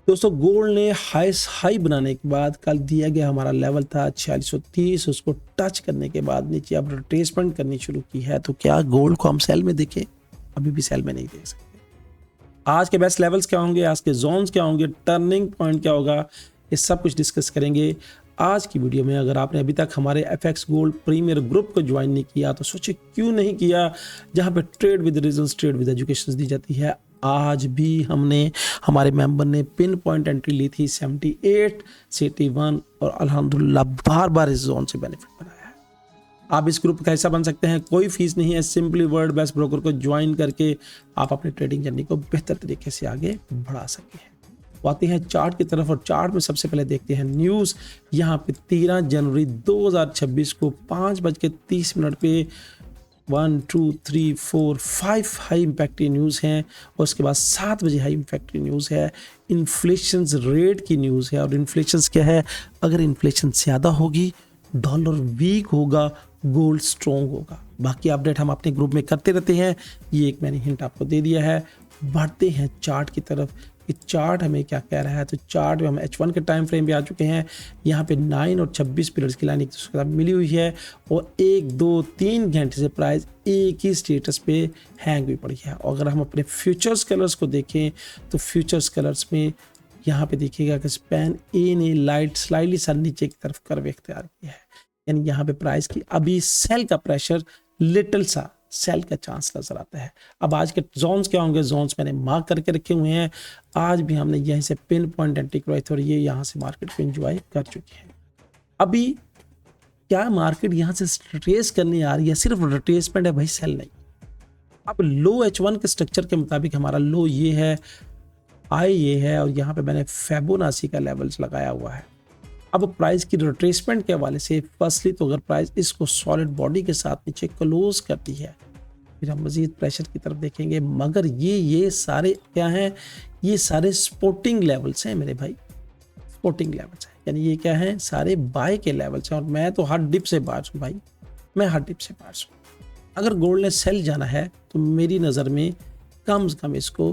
दोस्तों गोल्ड ने हाई बनाने के बाद कल दिया गया हमारा लेवल था 4630, उसको टच करने के बाद नीचे अब रिट्रेसमेंट करनी शुरू की है। तो क्या गोल्ड को हम सेल में देखें? अभी भी सेल में नहीं देख सकते। आज के बेस्ट लेवल्स क्या होंगे, आज के जोन्स क्या होंगे, टर्निंग पॉइंट क्या होगा, ये सब कुछ डिस्कस करेंगे आज की वीडियो में। अगर आपने अभी तक हमारे एफएक्स गोल्ड प्रीमियर ग्रुप को ज्वाइन नहीं किया तो सोचिए क्यों नहीं किया, जहां पे trade with results, trade with education दी जाती है। आज भी हमने हमारे मेंबर ने पिन पॉइंट एंट्री ली थी 78 81 और अल्हम्दुलिल्लाह बार बार इस जोन से बेनिफिट बनाया है। आप इस ग्रुप का हिस्सा बन सकते हैं, कोई फीस नहीं है। सिंपली वर्ल्ड बेस्ट ब्रोकर को ज्वाइन करके आप अपनी ट्रेडिंग जर्नी को बेहतर तरीके से आगे बढ़ा सकते हैं। आते हैं चार्ट की तरफ और चार्ट में सबसे पहले देखते हैं न्यूज़। यहाँ पे 13 जनवरी 2026 को 5:30 पे 1 2 3 4 5 हाई इम्पैक्टी न्यूज़ हैं और उसके बाद 7 बजे हाई इम्पैक्टी न्यूज़ है। इन्फ्लेशन रेट की न्यूज़ है और इन्फ्लेशन क्या है, अगर इन्फ्लेशन ज़्यादा होगी डॉलर वीक होगा, गोल्ड स्ट्रॉन्ग होगा। बाकी अपडेट हम अपने ग्रुप में करते रहते हैं, ये एक मैंने हिंट आपको दे दिया है। बढ़ते हैं चार्ट की तरफ कि चार्ट हमें क्या कह रहा है। तो चार्ट में हम H1 के टाइम फ्रेम पे आ चुके हैं। यहाँ पे 9 और 26 पीरियड्स की लाइन एक दूसरे के साथ मिली हुई है और 1 2 3 घंटे से प्राइस एक ही स्टेटस पे हैंग हुई पड़ी है। और अगर हम अपने फ्यूचर्स कलर्स को देखें तो फ्यूचर्स कलर्स में यहाँ पे देखिएगा कि स्पैन ए ने लाइट स्लाइडली सा नीचे की तरफ कर्व इख्तियार किया है, यानी यहाँ पे प्राइस की अभी सेल का प्रेशर, लिटिल सा सेल का चांस नजर आता है। अब आज के जोन्स क्या होंगे, जोन्स मैंने मार्क करके रखे हुए हैं। आज भी हमने यहीं से पिन पॉइंट एंट्री करवाई थी और ये यहाँ से मार्केट को एंजॉय कर चुके हैं। अभी क्या मार्केट यहाँ से रिट्रेस करने आ रही है, सिर्फ रिट्रेसमेंट है भाई, सेल नहीं। अब लो H1 के स्ट्रक्चर के मुताबिक हमारा लो ये है, आई ये है और यहाँ पे मैंने फिबोनाची का लेवल्स लगाया हुआ है। अब प्राइस की रिट्रेसमेंट के हवाले से फर्स्टली तो अगर प्राइस इसको सॉलिड बॉडी के साथ नीचे क्लोज करती है फिर हम मजीद प्रेशर की तरफ देखेंगे। मगर ये सारे क्या हैं, ये सारे सपोर्टिंग लेवल्स हैं मेरे भाई, सपोर्टिंग लेवल्स हैं, यानी ये क्या है, सारे बाय के लेवल्स हैं। और मैं तो हर डिप से बाहर हूँ भाई, मैं हर डिप से बाहर हूँ। अगर गोल्ड ने सेल जाना है तो मेरी नज़र में कम से कम इसको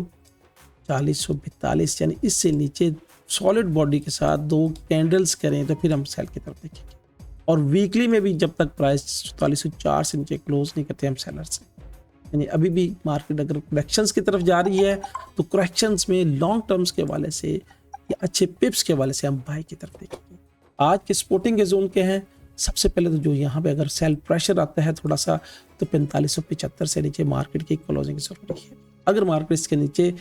4042 यानी इससे नीचे सॉलिड बॉडी के साथ 2 कैंडल्स करें तो फिर हम सेल की तरफ देखेंगे। और वीकली में भी जब तक प्राइस 4404 से नीचे क्लोज नहीं करते हम सेलर से, यानी अभी भी मार्केट अगर करेक्शंस की तरफ जा रही है तो करेक्शंस में लॉन्ग टर्म्स के हवाले से या अच्छे पिप्स के हवाले से हम बाय की तरफ देखेंगे। आज के सपोर्टिंग के जोन क्या हैं, सबसे पहले तो जो यहाँ पे अगर सेल प्रेशर आता है थोड़ा सा तो 4575 से नीचे मार्केट की क्लोजिंग जरूरी है। अगर मार्केट इसके नीचे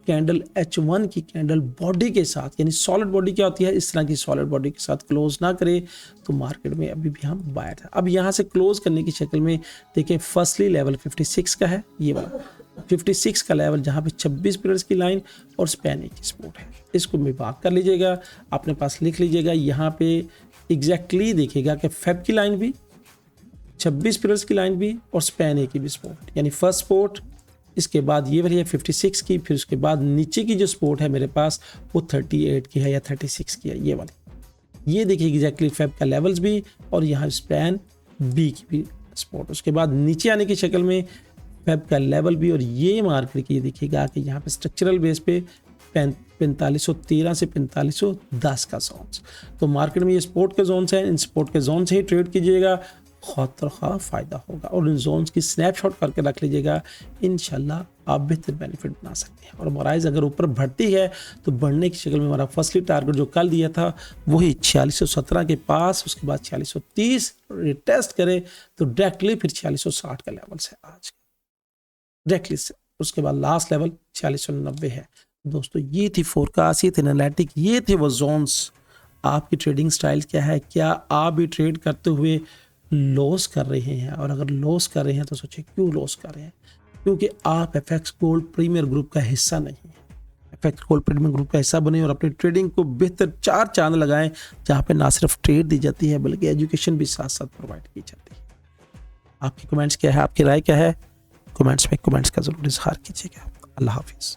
कैंडल H1 की कैंडल बॉडी के साथ, यानी सॉलिड बॉडी क्या होती है, इस तरह की सॉलिड बॉडी के साथ क्लोज ना करे तो मार्केट में अभी भी हम बायर है। अब यहाँ से क्लोज करने की शक्ल में देखें, फर्स्टली लेवल 56 का है, ये वाला 56 का लेवल जहाँ पे 26 पीरियड्स की लाइन और स्पैन एक सपोर्ट है। इसको मार्क कर लीजिएगा, अपने पास लिख लीजिएगा। यहाँ पे एग्जैक्टली देखिएगा कि फेब की लाइन भी, 26 पीरियड्स की लाइन भी और स्पैन ए की भी सपोर्ट, यानी फर्स्ट सपोर्ट, इसके बाद ये वाली है 56 की, फिर उसके बाद नीचे की जो सपोर्ट है मेरे पास वो 38 की है या 36 की है, ये वाली। ये देखिए एग्जैक्टली फेब का लेवल्स भी और यहाँ स्पैन बी की भी सपोर्ट। उसके बाद नीचे आने की शक्ल में फेब का लेवल भी और ये मार्केट की देखिएगा कि यहाँ पे स्ट्रक्चरल बेस पे 4513 से 4510 का जोन्स। तो मार्केट में ये सपोर्ट के जोन्स हैं, इन सपोर्ट के जोन से ही ट्रेड कीजिएगा, खौतरखा फ़ायदा होगा। और इन जोन्स की स्नैपशॉट करके रख लीजिएगा, इंशाल्लाह आप बेहतर बेनिफिट बना सकते हैं। और प्राइस अगर ऊपर बढ़ती है तो बढ़ने की शक्ल में हमारा फर्स्टली टारगेट जो कल दिया था वही 4617 के पास, उसके बाद 4630 रिटेस्ट करे तो डायरेक्टली फिर 4660 का लेवल है आज डायरेक्टली से। उसके बाद लास्ट लेवल 4690 है। दोस्तों ये थी फोरकास्ट, ये थे एनालिटिक, ये थे वो जोन्स। आपकी ट्रेडिंग स्टाइल क्या है, क्या आप भी ट्रेड करते हुए लॉस कर रहे हैं? और अगर लॉस कर रहे हैं तो सोचिए क्यों लॉस कर रहे हैं, क्योंकि आप एफएक्स गोल्ड प्रीमियर ग्रुप का हिस्सा नहीं है। एफएक्स गोल्ड प्रीमियर ग्रुप का हिस्सा बने और अपनी ट्रेडिंग को बेहतर 4 चांद लगाएं, जहां पे ना सिर्फ ट्रेड दी जाती है बल्कि एजुकेशन भी साथ साथ प्रोवाइड की जाती है। आपके कमेंट्स क्या है, आपकी राय क्या है, कमेंट्स में कमेंट्स का जरूर इजहार कीजिएगा। अल्लाह हाफिज़।